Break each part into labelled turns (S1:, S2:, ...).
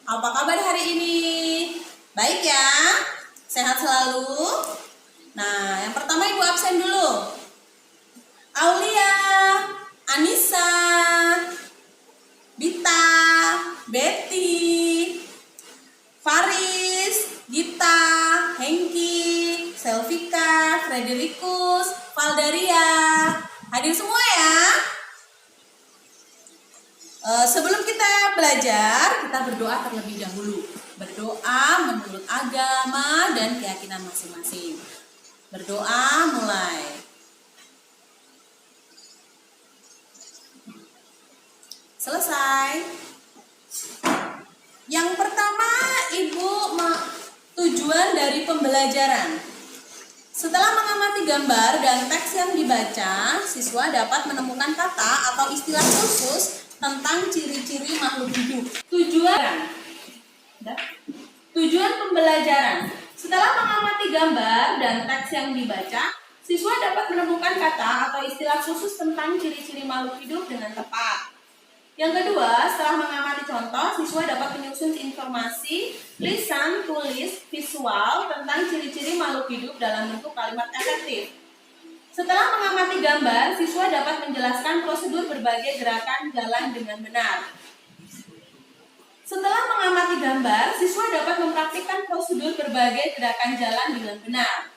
S1: Apa kabar hari ini? Baik ya? Sehat selalu? Nah, yang pertama Ibu absen dulu. Aulia, Anissa, Bita, Betty, Faris, Gita, Hengki, Selvika, Fredericus, Valdaria. Hadir semua ya? Sebelum kita belajar, kita berdoa terlebih dahulu. Berdoa menurut agama dan keyakinan masing-masing. Berdoa mulai. Selesai. Yang pertama, Ibu, tujuan dari pembelajaran. Setelah mengamati gambar dan teks yang dibaca, siswa dapat menemukan kata atau istilah khusus tentang ciri-ciri makhluk hidup. Tujuan pembelajaran. Setelah mengamati gambar dan teks yang dibaca, siswa dapat menemukan kata atau istilah khusus tentang ciri-ciri makhluk hidup dengan tepat. Yang kedua, setelah mengamati contoh, siswa dapat menyusun informasi, lisan, tulis, visual tentang ciri-ciri makhluk hidup dalam bentuk kalimat efektif. Setelah mengamati gambar, siswa dapat menjelaskan prosedur berbagai gerakan jalan dengan benar. Setelah mengamati gambar, siswa dapat mempraktikkan prosedur berbagai gerakan jalan dengan benar.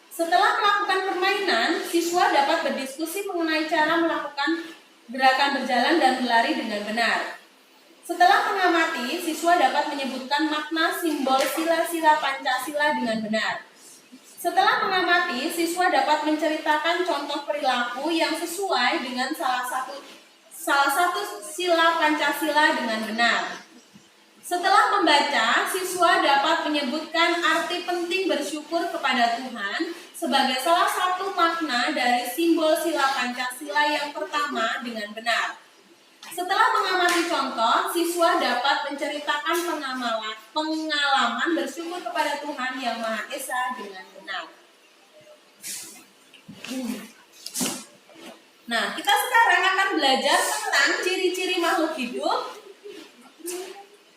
S1: Setelah melakukan permainan, siswa dapat berdiskusi mengenai cara melakukan gerakan berjalan dan berlari dengan benar. Setelah mengamati, siswa dapat menyebutkan makna simbol sila-sila Pancasila dengan benar. Setelah mengamati, siswa dapat menceritakan contoh perilaku yang sesuai dengan salah satu sila Pancasila dengan benar. Setelah membaca, siswa dapat menyebutkan arti penting bersyukur kepada Tuhan sebagai salah satu makna dari simbol sila Pancasila yang pertama dengan benar. Setelah mengamati contoh, siswa dapat menceritakan pengalaman bersyukur kepada Tuhan Yang Maha Esa dengan benar. Nah, kita sekarang akan belajar tentang ciri-ciri makhluk hidup.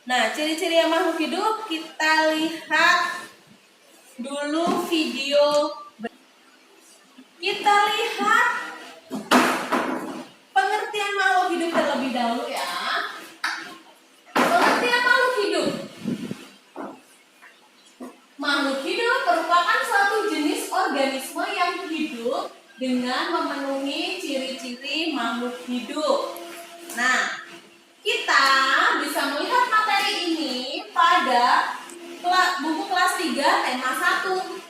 S1: Nah, ciri-ciri makhluk hidup kita lihat dulu video. Kita lihat pengertian makhluk hidup terlebih dahulu ya. Pengertian makhluk hidup. Makhluk hidup merupakan suatu jenis organisme yang hidup dengan memenuhi ciri-ciri makhluk hidup. Nah, kita bisa melihat materi ini pada buku kelas 3 tema 1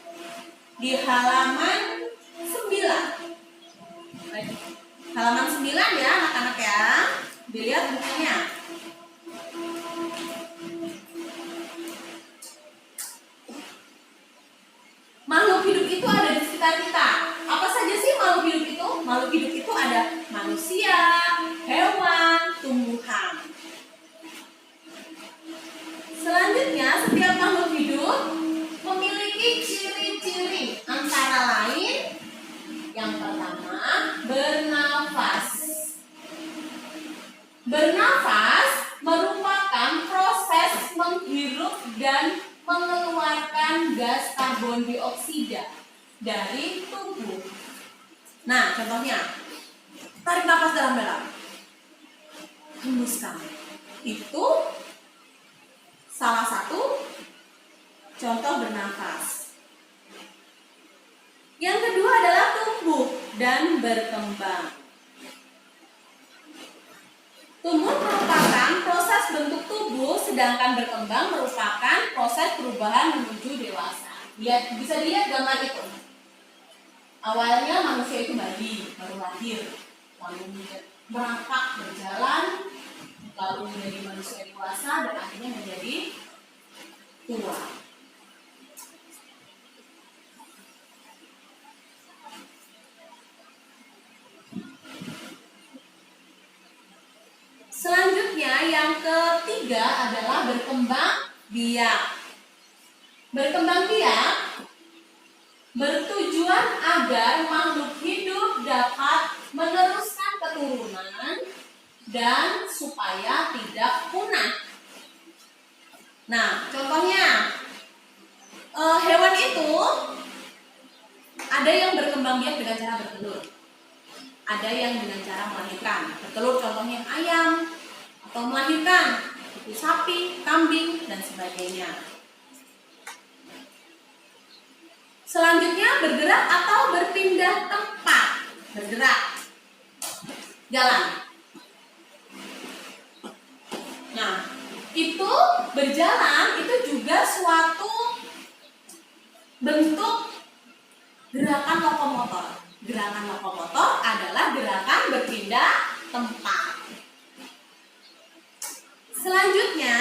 S1: di halaman 9. Halaman 9 ya anak-anak ya. Dilihat bukunya. Makhluk hidup itu ada di sekitar kita. Apa saja sih makhluk hidup itu? Makhluk hidup itu ada manusia, hewan, tumbuhan. Selanjutnya, setiap makhluk hidup memiliki ciri-ciri, antara lain yang pertama, bernafas. Bernafas merupakan proses menghirup dan mengeluarkan gas karbon dioksida dari tubuh. Nah, contohnya, tarik nafas dalam-dalam, hembuskan. Itu salah satu contoh bernafas. Yang kedua adalah tumbuh dan berkembang. Tumbuh merupakan proses bentuk tubuh, sedangkan berkembang merupakan proses perubahan menuju dewasa. Bisa dilihat gambar itu. Awalnya manusia itu bayi, baru lahir, lalu merangkak berjalan, lalu menjadi manusia dewasa, dan akhirnya menjadi tua. Selanjutnya yang ketiga adalah berkembang biak. Berkembang biak bertujuan agar makhluk hidup dapat meneruskan keturunan dan supaya tidak punah. Nah, contohnya hewan itu ada yang berkembang biak dengan cara bertelur, ada yang dengan cara melahirkan. Bertelur contohnya ayam, atau melahirkan itu sapi, kambing, dan sebagainya. Selanjutnya bergerak atau berpindah tempat. Bergerak, jalan. Nah, itu berjalan itu juga suatu bentuk gerakan lokomotor. Gerakan lokomotor adalah gerakan berpindah tempat. Selanjutnya,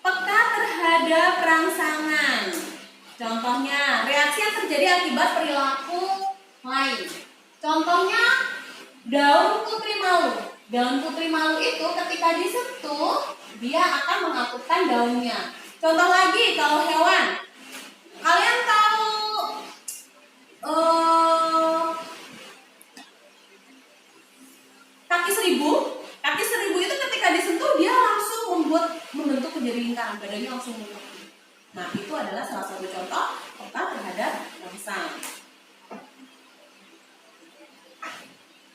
S1: peka terhadap rangsangan. Contohnya, reaksi yang terjadi akibat perilaku lain. Contohnya, daun putri malu. Daun putri malu itu ketika disentuh, dia akan mengakutkan daunnya. Contoh lagi, kalau hewan, kalian tahu kaki seribu? Kaki seribu itu ketika disentuh dia langsung membentuk menjadi lingkaran, badannya langsung membentuk. Nah, itu adalah salah satu contoh peka terhadap rangsang.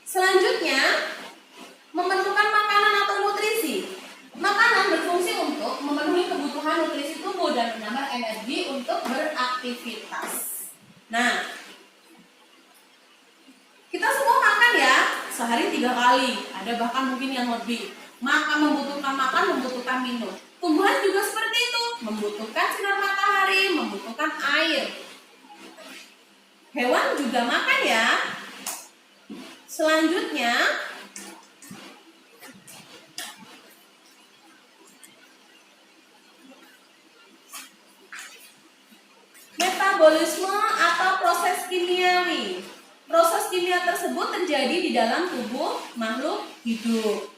S1: Selanjutnya, memerlukan makanan atau nutrisi. Makanan berfungsi untuk memenuhi kebutuhan nutrisi tubuh dan menambah energi untuk beraktivitas. Nah, kita semua makan ya, sehari 3 kali, ada bahkan mungkin yang lebih. Maka membutuhkan makan, membutuhkan minum. Tumbuhan juga seperti itu, membutuhkan sinar matahari, membutuhkan air. Hewan juga makan ya. Selanjutnya, metabolisme atau proses kimiawi. Proses kimia tersebut terjadi di dalam tubuh makhluk hidup.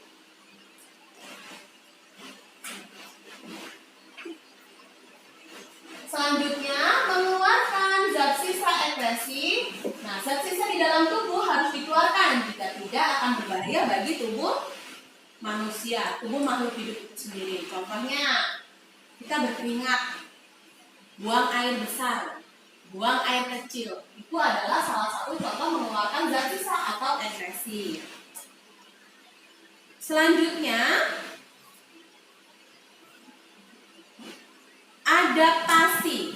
S1: Selanjutnya, mengeluarkan zat sisa ekskresi. Nah, zat sisa di dalam tubuh harus dikeluarkan, jika tidak akan berbahaya bagi tubuh manusia, tubuh makhluk hidup itu sendiri. Contohnya, kita berkeringat, buang air besar, buang air kecil. Itu adalah salah satu contoh mengeluarkan zat sisa atau ekskresi. Selanjutnya, adaptasi.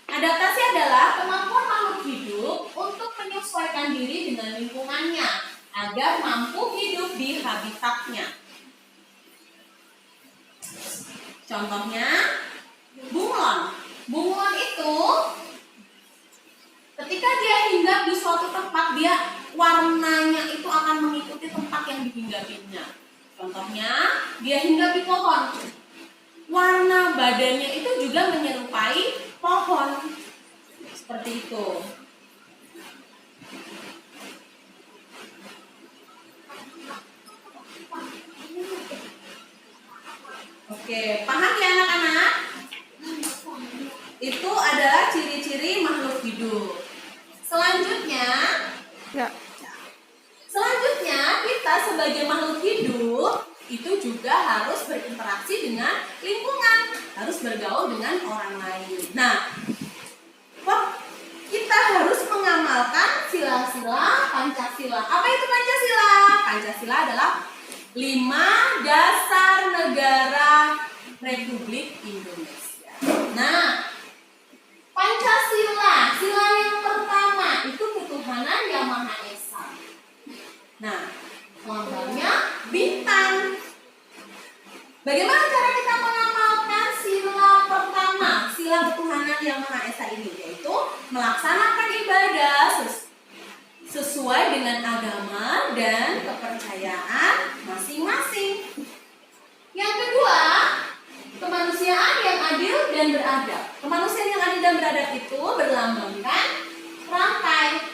S1: Adaptasi adalah kemampuan makhluk hidup untuk menyesuaikan diri dengan lingkungannya agar mampu hidup di habitatnya. Contohnya, bunglon. Bunglon itu ketika dia hinggap di suatu tempat, dia warnanya itu akan mengikuti tempat yang dihinggapinya. Contohnya, dia hinggap di pohon. Warna badannya itu juga menyerupai pohon. Seperti itu. Oke, paham ya anak-anak? Itu adalah ciri-ciri makhluk hidup. Selanjutnya, kita sebagai makhluk hidup itu juga harus berinteraksi dengan lingkungan, harus bergaul dengan orang lain. Nah, kita harus mengamalkan sila-sila Pancasila. Apa itu Pancasila? Pancasila adalah 5 dasar negara Republik Indonesia. Nah, Pancasila, sila yang pertama itu ketuhanan yang Maha Esa. Nah, lambangnya bintang. Bagaimana cara kita mengamalkan sila pertama, sila ketuhanan yang Maha Esa ini? Yaitu melaksanakan ibadah sesuai dengan agama dan kepercayaan masing-masing. Yang kedua, kemanusiaan yang adil dan beradab. Kemanusiaan yang adil dan beradab itu berlambangkan rantai.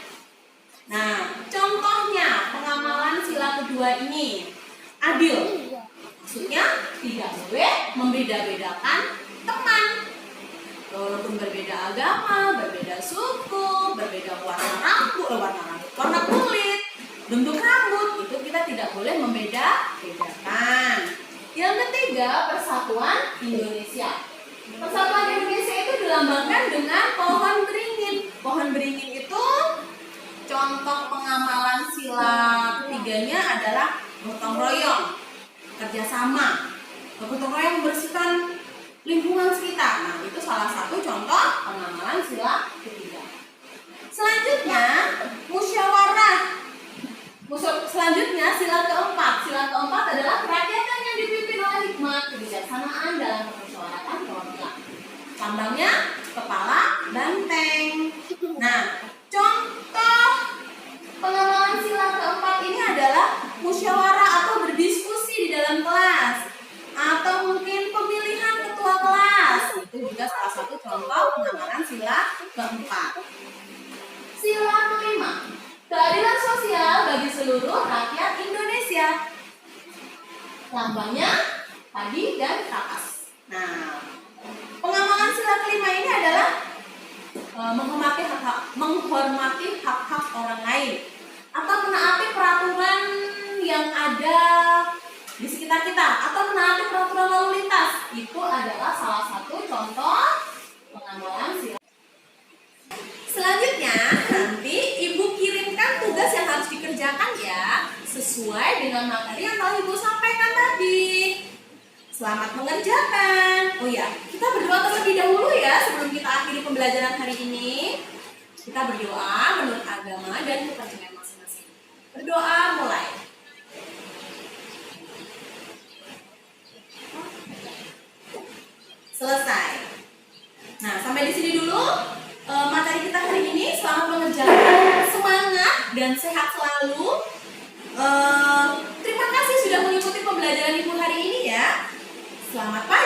S1: Nah, contohnya pengamalan sila kedua ini adil. Maksudnya tidak boleh membeda-bedakan teman. Walaupun berbeda agama, berbeda suku, berbeda warna kulit, bentuk rambut, itu kita tidak boleh membeda-bedakan. ketiga, Persatuan Indonesia. Persatuan Indonesia itu dilambangkan dengan pohon beringin. Pohon beringin itu contoh pengamalan sila ketiganya adalah gotong royong, kerjasama, gotong royong membersihkan lingkungan sekitar. Nah, itu salah satu contoh pengamalan sila ketiga. Selanjutnya, musyawarah. Selanjutnya, sila keempat. Sila keempat adalah kerakyatan yang dipimpin oleh hikmat, kebijaksanaan dalam permusyawaratan perwakilan. Lambangnya kepala banteng. Nah, contoh pengamalan sila keempat ini adalah musyawarah atau berdiskusi di dalam kelas, atau mungkin pemilihan ketua kelas. Itu juga salah satu contoh pengamalan sila keempat. Sila kelima, keadilan sosial bagi seluruh rakyat Indonesia. Lambangnya padi dan kapas. Nah, pengamalan sila kelima ini adalah menghormati hak-hak orang lain atau menaati peraturan yang ada di sekitar kita atau menaati peraturan lalu lintas. Itu adalah salah satu contoh pengamalan sila. Selanjutnya, nanti Ibu kirimkan tugas yang harus dikerjakan ya, sesuai dengan materi yang telah Ibu sampaikan tadi. Selamat mengerjakan. Oh ya, kita berdoa terlebih dahulu ya sebelum kita akhiri pembelajaran hari ini. Kita berdoa menurut agama dan kepercayaan masing-masing. Berdoa mulai. Selesai. Nah, sampai di sini dulu materi kita hari ini. Selamat mengerjakan, semangat dan sehat selalu. Terima kasih sudah mengikuti pembelajaran Ibu hari ini ya. Selamat pagi.